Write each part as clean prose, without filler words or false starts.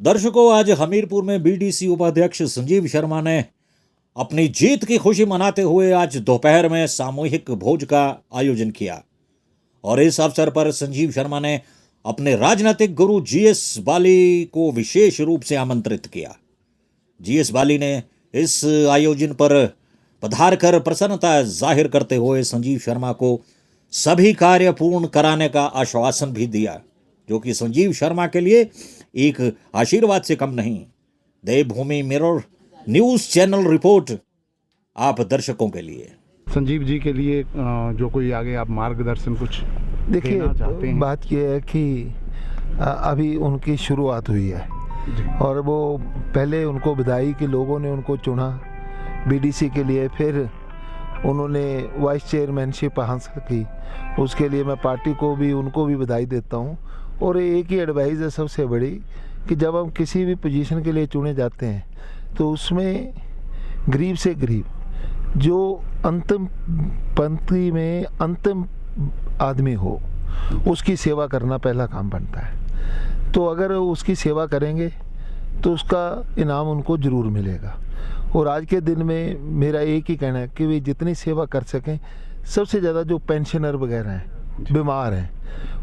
दर्शकों, आज हमीरपुर में बीडीसी उपाध्यक्ष संजीव शर्मा ने अपनी जीत की खुशी मनाते हुए आज दोपहर में सामूहिक भोज का आयोजन किया और इस अवसर पर संजीव शर्मा ने अपने राजनीतिक गुरु जीएस बाली को विशेष रूप से आमंत्रित किया। जीएस बाली ने इस आयोजन पर पधारकर प्रसन्नता जाहिर करते हुए संजीव शर्मा को सभी कार्य पूर्ण कराने का आश्वासन भी दिया, जो कि संजीव शर्मा के लिए एक आशीर्वाद से कम नहीं। देवभूमि मिरर न्यूज चैनल रिपोर्ट आप दर्शकों के लिए। संजीव जी के लिए जो कोई आगे आप मार्गदर्शन कुछ देखिए, देना चाहते हैं? बात यह है कि अभी उनकी शुरुआत हुई है और वो पहले उनको बधाई कि लोगों ने उनको चुना बीडीसी के लिए, फिर उन्होंने वाइस चेयरमैनशिप हासिल की। उसके लिए मैं पार्टी को भी उनको भी बधाई देता हूँ। और एक ही एडवाइस है सबसे बड़ी कि जब हम किसी भी पोजीशन के लिए चुने जाते हैं तो उसमें गरीब से गरीब जो अंतिम पंक्ति में अंतिम आदमी हो उसकी सेवा करना पहला काम बनता है। तो अगर उसकी सेवा करेंगे तो उसका इनाम उनको ज़रूर मिलेगा। और आज के दिन में मेरा एक ही कहना है कि वे जितनी सेवा कर सकें, सबसे ज़्यादा जो पेंशनर वगैरह हैं, बीमार हैं,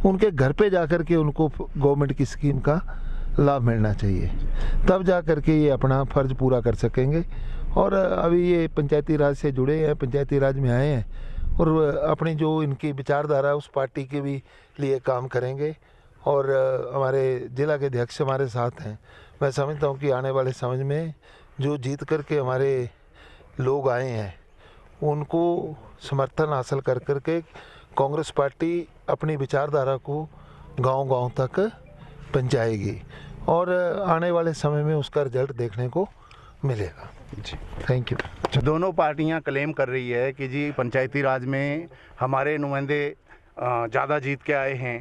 उनके घर पे जाकर के उनको गवर्नमेंट की स्कीम का लाभ मिलना चाहिए, तब जा कर के ये अपना फ़र्ज़ पूरा कर सकेंगे। और अभी ये पंचायती राज से जुड़े हैं, पंचायती राज में आए हैं और अपनी जो इनकी विचारधारा है उस पार्टी के भी लिए काम करेंगे। और हमारे ज़िला के अध्यक्ष हमारे साथ हैं। मैं समझता हूँ कि आने वाले समय में जो जीत करके हमारे लोग आए हैं उनको समर्थन हासिल कर करके कांग्रेस पार्टी अपनी विचारधारा को गांव-गांव तक पहुंचाएगी और आने वाले समय में उसका रिजल्ट देखने को मिलेगा। जी, थैंक यू। अच्छा, दोनों पार्टियां क्लेम कर रही है कि जी पंचायती राज में हमारे नुमाइंदे ज़्यादा जीत के आए हैं।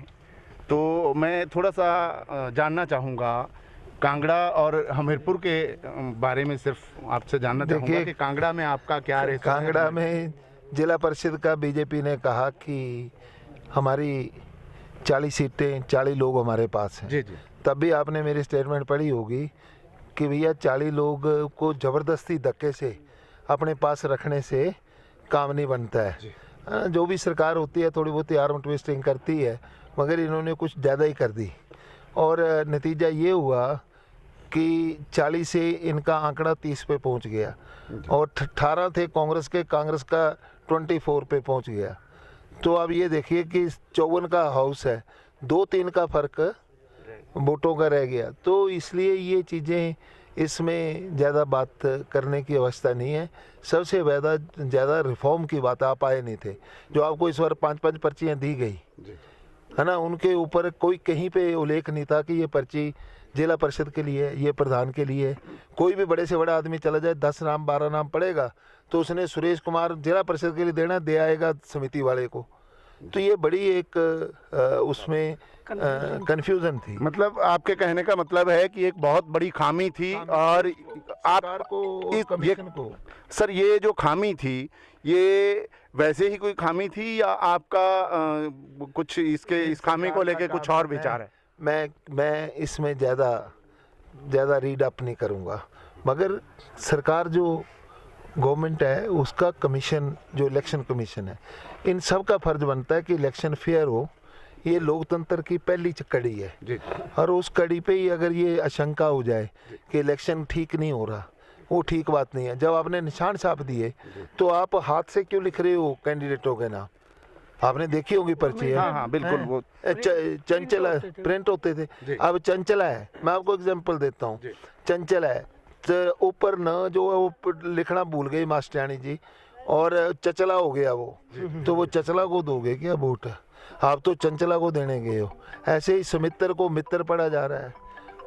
तो मैं थोड़ा सा जानना चाहूँगा कांगड़ा और हमीरपुर के बारे में, सिर्फ आपसे जानना चाहूँगा कि कांगड़ा में आपका क्या रहता है? कांगड़ा में जिला परिषद का बीजेपी ने कहा कि हमारी 40 सीटें, 40 लोग हमारे पास हैं। जी जी। तब भी आपने मेरी स्टेटमेंट पढ़ी होगी कि भैया 40 लोग को ज़बरदस्ती धक्के से अपने पास रखने से काम नहीं बनता है। जो भी सरकार होती है थोड़ी बहुत आर्म ट्विस्टिंग करती है, मगर इन्होंने कुछ ज़्यादा ही कर दी और नतीजा ये हुआ कि 40 से इनका आंकड़ा 30 पे पहुंच गया और 18 थे कांग्रेस के, कांग्रेस का 24 पे पहुंच गया। तो अब ये देखिए कि 54 का हाउस है, 2-3 का फ़र्क वोटों का रह गया। तो इसलिए ये चीज़ें इसमें ज़्यादा बात करने की अवस्था नहीं है। सबसे ज़्यादा रिफॉर्म की बात आप आए नहीं थे। जो आपको इस बार 5-5 पर्चियाँ दी गई है ना, उनके ऊपर कोई कहीं पे उल्लेख नहीं था कि ये पर्ची जिला परिषद के लिए, ये प्रधान के लिए। कोई भी बड़े से बड़ा आदमी चला जाए, 10 नाम 12 नाम पड़ेगा तो उसने सुरेश कुमार जिला परिषद के लिए देना, दे आएगा समिति वाले को। तो ये बड़ी एक उसमें कन्फ्यूज़न थी। मतलब आपके कहने का मतलब है कि एक बहुत बड़ी खामी थी और आप कमीशन को सर, ये जो खामी थी ये वैसे ही कोई खामी थी या आपका कुछ इस खामी को लेके कुछ और विचार है? मैं इसमें ज़्यादा रीड अप नहीं करूँगा, मगर सरकार जो गवर्नमेंट है उसका कमीशन, जो इलेक्शन कमीशन है, इन सब का फ़र्ज बनता है कि इलेक्शन फेयर हो। ये लोकतंत्र की पहली कड़ी है जी। और उस कड़ी पे ही अगर ये आशंका हो जाए कि इलेक्शन ठीक नहीं हो रहा, वो ठीक बात नहीं है। जब आपने निशान छाप दिए तो आप हाथ से क्यों लिख रहे हो कैंडिडेटों के नाम? आपने देखी होगी पर्ची है। हाँ, बिल्कुल। वो चंचला प्रिंट होते थे, अब चंचला है। मैं आपको एग्जांपल देता हूँ, चंचला है तो ऊपर न जो है वो लिखना भूल गई मास्टरानी जी और चचला हो गया वो, तो वो चचला को दोगे क्या वोट? आप तो चंचला को देने गए हो। ऐसे ही सुमित्र को मित्र पढ़ा जा रहा है,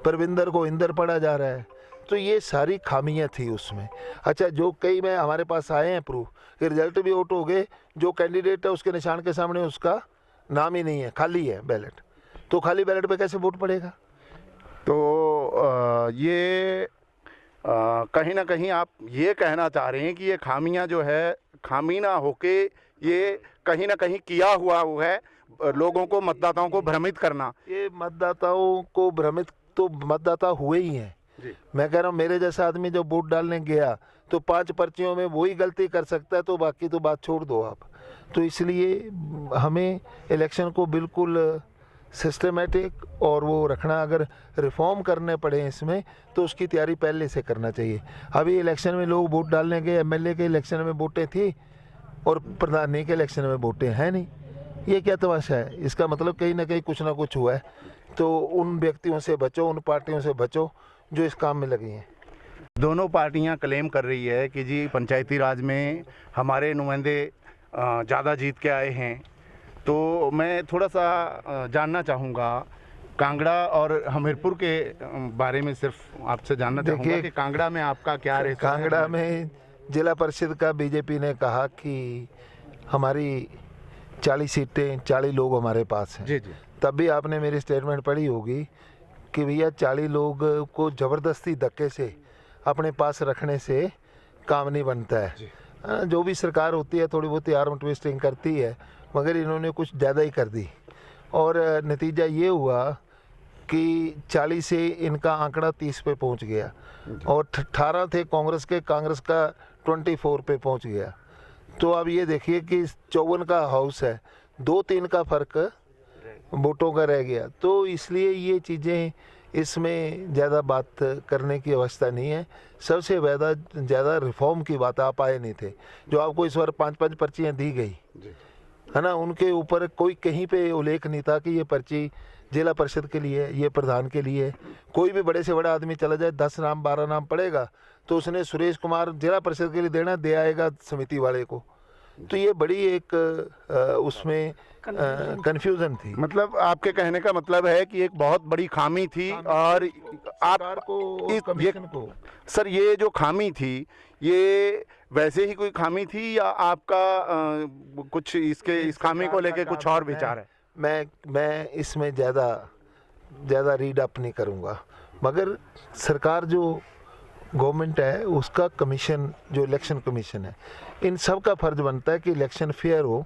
परविंदर को इंदर पढ़ा जा रहा है। तो ये सारी खामियां थी उसमें। अच्छा, जो कई में हमारे पास आए हैं प्रूफ कि रिजल्ट भी आउट हो गए, जो कैंडिडेट है उसके निशान के सामने उसका नाम ही नहीं है, खाली है बैलेट। तो खाली बैलेट पे कैसे वोट पड़ेगा? तो ये कहीं ना कहीं आप ये कहना चाह रहे हैं कि ये खामियां जो है, खामी ना होके ये कहीं ना कहीं किया हुआ वो है लोगों को, मतदाताओं को भ्रमित करना। ये मतदाताओं को भ्रमित तो मतदाता हुए ही हैं। मैं कह रहा हूँ मेरे जैसा आदमी जब वोट डालने गया तो 5 पर्चियों में वही गलती कर सकता है, तो बाकी तो बात छोड़ दो आप। तो इसलिए हमें इलेक्शन को बिल्कुल सिस्टमेटिक और वो रखना, अगर रिफॉर्म करने पड़े इसमें तो उसकी तैयारी पहले से करना चाहिए। अभी इलेक्शन में लोग वोट डालने गए, एमएलए के इलेक्शन में वोटें थी और प्रधानी के इलेक्शन में वोटें हैं नहीं। ये क्या तमाशा है? इसका मतलब कहीं ना कहीं कुछ ना कुछ हुआ है। तो उन व्यक्तियों से बचो, उन पार्टियों से बचो जो इस काम में लगी हैं। दोनों पार्टियां क्लेम कर रही है कि जी पंचायती राज में हमारे नुमाइंदे ज़्यादा जीत के आए हैं। तो मैं थोड़ा सा जानना चाहूँगा कांगड़ा और हमीरपुर के बारे में, सिर्फ आपसे जानना चाहूँगा कि कांगड़ा में आपका क्या रहता है? कांगड़ा में जिला परिषद का बीजेपी ने कहा कि हमारी 40 सीटें, 40 लोग हमारे पास हैं। जी जी। तब भी आपने मेरी स्टेटमेंट पढ़ी होगी कि भैया 40 लोग को ज़बरदस्ती धक्के से अपने पास रखने से काम नहीं बनता है। जो भी सरकार होती है थोड़ी बहुत आर्म ट्विस्टिंग करती है, मगर इन्होंने कुछ ज़्यादा ही कर दी और नतीजा ये हुआ कि 40 से इनका आंकड़ा 30 पे पहुंच गया और 18 थे कांग्रेस के, कांग्रेस का 24 पे पहुंच गया। तो अब ये देखिए कि 54 का हाउस है, 2-3 का फ़र्क वोटों का रह गया। तो इसलिए ये चीज़ें, इसमें ज़्यादा बात करने की अवस्था नहीं है। सबसे ज़्यादा रिफॉर्म की बात आप आए नहीं थे। जो आपको इस बार 5-5 पर्चियाँ दी गई है ना, उनके ऊपर कोई कहीं पे उल्लेख नहीं था कि ये पर्ची जिला परिषद के लिए, ये प्रधान के लिए। कोई भी बड़े से बड़ा आदमी चला जाए, 10 नाम 12 नाम पड़ेगा तो उसने सुरेश कुमार जिला परिषद के लिए देना, दे आएगा समिति वाले को। तो ये बड़ी एक उसमें कंफ्यूजन थी। मतलब आपके कहने का मतलब है कि एक बहुत बड़ी खामी थी और सरकार को, कमीशन को। सर ये जो खामी थी ये वैसे ही कोई खामी थी या आपका कुछ इस खामी को लेके कुछ और विचार है? मैं इसमें ज़्यादा रीड अप नहीं करूँगा, मगर सरकार जो गवर्नमेंट है उसका कमीशन, जो इलेक्शन कमीशन है, इन सब का फर्ज बनता है कि इलेक्शन फेयर हो।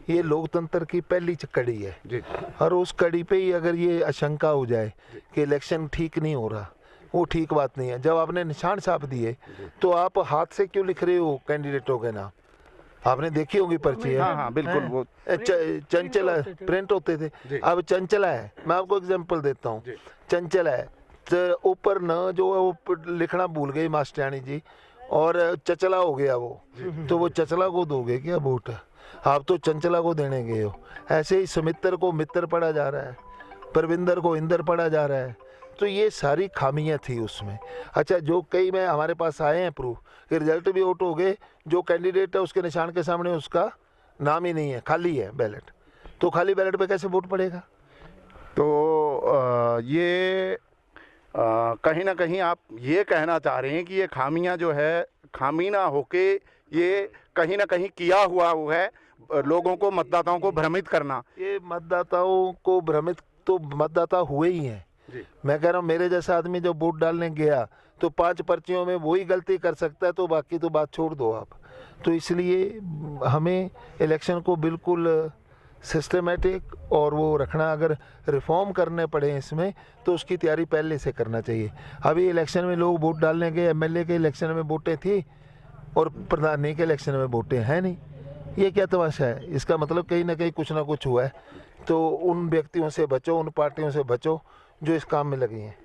ये लोकतंत्र की पहली कड़ी है जी। और उस कड़ी पे ही अगर ये आशंका हो जाए कि इलेक्शन ठीक नहीं हो रहा, वो ठीक बात नहीं है। जब आपने निशान छाप दिए तो आप हाथ से क्यों लिख रहे हो कैंडिडेटों के नाम? आपने देखी होगी पर्ची। हाँ हाँ बिल्कुल, वो चंचला प्रिंट होते थे, अब चंचला है। मैं आपको एग्जांपल देता हूँ, चंचला है तो ऊपर न जो है वो लिखना भूल गई मास्टरानी जी और चचला हो गया वो, तो वो चचला को दोगे क्या वोट? आप तो चंचला को देने गए हो। ऐसे ही सुमित्र को मित्र पढ़ा जा रहा है, परविंदर को इंदर पढ़ा जा रहा है। तो ये सारी खामियां थी उसमें। अच्छा, जो कई में हमारे पास आए हैं प्रूफ कि रिजल्ट भी आउट हो गए, जो कैंडिडेट है उसके निशान के सामने उसका नाम ही नहीं है, खाली है बैलेट। तो खाली बैलेट पे कैसे वोट पड़ेगा? तो ये कहीं ना कहीं आप ये कहना चाह रहे हैं कि ये खामियां जो है, खामी ना होके ये कहीं ना कहीं किया हुआ वो है लोगों को, मतदाताओं को भ्रमित करना। ये मतदाताओं को भ्रमित तो मतदाता हुए ही हैं। मैं कह रहा हूँ मेरे जैसा आदमी जब वोट डालने गया तो 5 पर्चियों में वही गलती कर सकता है, तो बाकी तो बात छोड़ दो आप। तो इसलिए हमें इलेक्शन को बिल्कुल सिस्टमेटिक और वो रखना, अगर रिफॉर्म करने पड़े इसमें तो उसकी तैयारी पहले से करना चाहिए। अभी इलेक्शन में लोग वोट डालने गए, एमएलए के इलेक्शन में वोटें थी और प्रधानी के इलेक्शन में वोटें हैं नहीं। ये क्या तमाशा है? इसका मतलब कहीं ना कहीं कुछ ना कुछ हुआ है। तो उन व्यक्तियों से बचो, उन पार्टियों से बचो जो इस काम में लगी हैं।